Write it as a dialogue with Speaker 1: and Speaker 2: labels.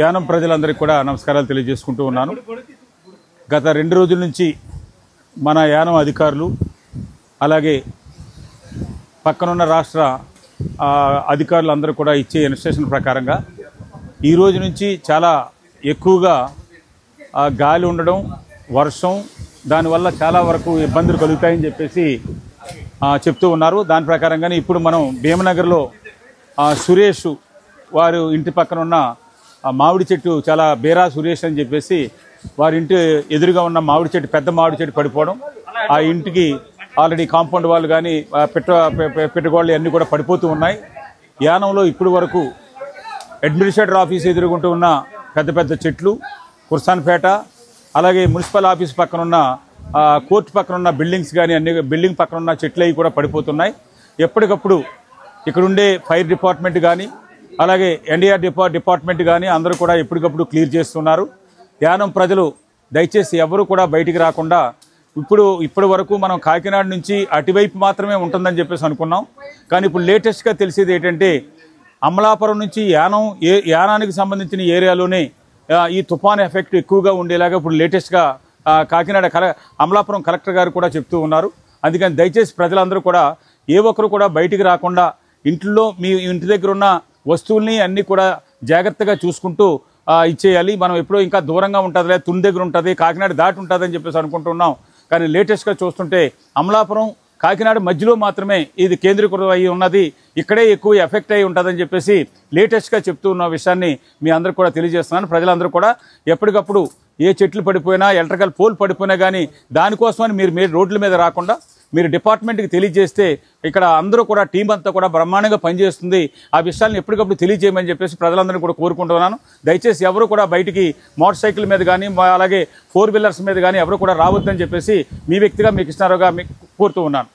Speaker 1: యానం ప్రజలందరికీ కూడా నమస్కారాలు తెలియజేసుకుంటూ ఉన్నాను. గత 2 రోజుల నుంచి మన యానం అధికారులు అలాగే పక్కనున్న రాష్ట్ర అధికారులు అందరూ కూడా ఇచ్చే ఇన్స్ట్రక్షన్ ప్రకారంగా ఈ రోజు నుంచి చాలా ఎక్కువగా గాలి ఉండడం, వర్షం, దానివల్ల చాలా వరకు ఇబ్బందులు కలుగుతాయని చెప్పేసి చెప్తూ ఉన్నారు. దాని ప్రకారంగానే ఇప్పుడు మనం భీమనగర్లో సురేష్ వారు ఇంటి పక్కన ఉన్న మామిడి చెట్టు చాలా బేరా సురేష్ అని చెప్పేసి వారి ఇంటి ఎదురుగా ఉన్న మామిడి చెట్టు, పెద్ద మామిడి చెట్టు పడిపోవడం, ఆ ఇంటికి ఆల్రెడీ కాంపౌండ్ వాళ్ళు కానీ పెట్టగోళ్ళు అన్నీ కూడా పడిపోతూ ఉన్నాయి. యానంలో ఇప్పటి వరకు అడ్మినిస్ట్రేటర్ ఆఫీస్ ఎదురుగుంటూ ఉన్న పెద్ద పెద్ద చెట్లు, కుర్సాన్పేట అలాగే మున్సిపల్ ఆఫీస్ పక్కన ఉన్న కోర్టు పక్కన ఉన్న బిల్డింగ్స్ కానీ అన్ని బిల్డింగ్ పక్కన ఉన్న చెట్లు అవి కూడా పడిపోతున్నాయి. ఎప్పటికప్పుడు ఇక్కడుండే ఫైర్ డిపార్ట్మెంట్ కానీ అలాగే ఎన్డీఆర్ డిపార్ట్మెంట్ కానీ అందరూ కూడా ఎప్పటికప్పుడు క్లియర్ చేస్తున్నారు. యానం ప్రజలు దయచేసి ఎవరు కూడా బయటికి రాకుండా, ఇప్పటి వరకు మనం కాకినాడ నుంచి అటువైపు మాత్రమే ఉంటుందని చెప్పేసి అనుకున్నాం. కానీ ఇప్పుడు లేటెస్ట్గా తెలిసేది ఏంటంటే అమలాపురం నుంచి యానానికి సంబంధించిన ఏరియాలోనే ఈ తుఫాన్ ఎఫెక్ట్ ఎక్కువగా ఉండేలాగా ఇప్పుడు లేటెస్ట్గా కాకినాడ అమలాపురం కలెక్టర్ గారు కూడా చెప్తూ ఉన్నారు. అందుకని దయచేసి ప్రజలందరూ కూడా ఏ ఒక్కరు కూడా బయటికి రాకుండా ఇంట్లో మీ ఇంటి దగ్గర ఉన్న వస్తువుల్ని అన్నీ కూడా జాగ్రత్తగా చూసుకుంటూ ఇచ్చేయాలి. మనం ఎప్పుడో ఇంకా దూరంగా ఉంటుందిలే, తుని దగ్గర ఉంటుంది, కాకినాడ దాటి ఉంటుందని చెప్పేసి అనుకుంటున్నాం. కానీ లేటెస్ట్గా చూస్తుంటే అమలాపురం కాకినాడ మధ్యలో మాత్రమే ఇది కేంద్రీకృతం అయ్యి ఉన్నది, ఇక్కడే ఎక్కువ ఎఫెక్ట్ అయ్యి ఉంటుందని చెప్పేసి లేటెస్ట్గా చెప్తూ ఉన్న విషయాన్ని మీ అందరికీ కూడా తెలియజేస్తున్నాను. ప్రజలందరూ కూడా ఎప్పటికప్పుడు ఏ చెట్లు పడిపోయినా, ఎలక్ట్రికల్ పోల్ పడిపోయినా కానీ దానికోసమని మీరు రోడ్ల మీద రాకుండా మీరు డిపార్ట్మెంట్కి తెలియజేస్తే ఇక్కడ అందరూ కూడా టీం అంతా కూడా బ్రహ్మాండంగా పనిచేస్తుంది. ఆ విషయాలను ఎప్పటికప్పుడు తెలియజేయమని చెప్పేసి ప్రజలందరినీ కూడా కోరుకుంటున్నాను. దయచేసి ఎవరు కూడా బయటికి మోటార్ మీద కానీ అలాగే 4 వీలర్స్ మీద కానీ ఎవరు కూడా రావద్దని చెప్పేసి మీ వ్యక్తిగా మీకు కృష్ణారావుగా కోరుతూ ఉన్నాను.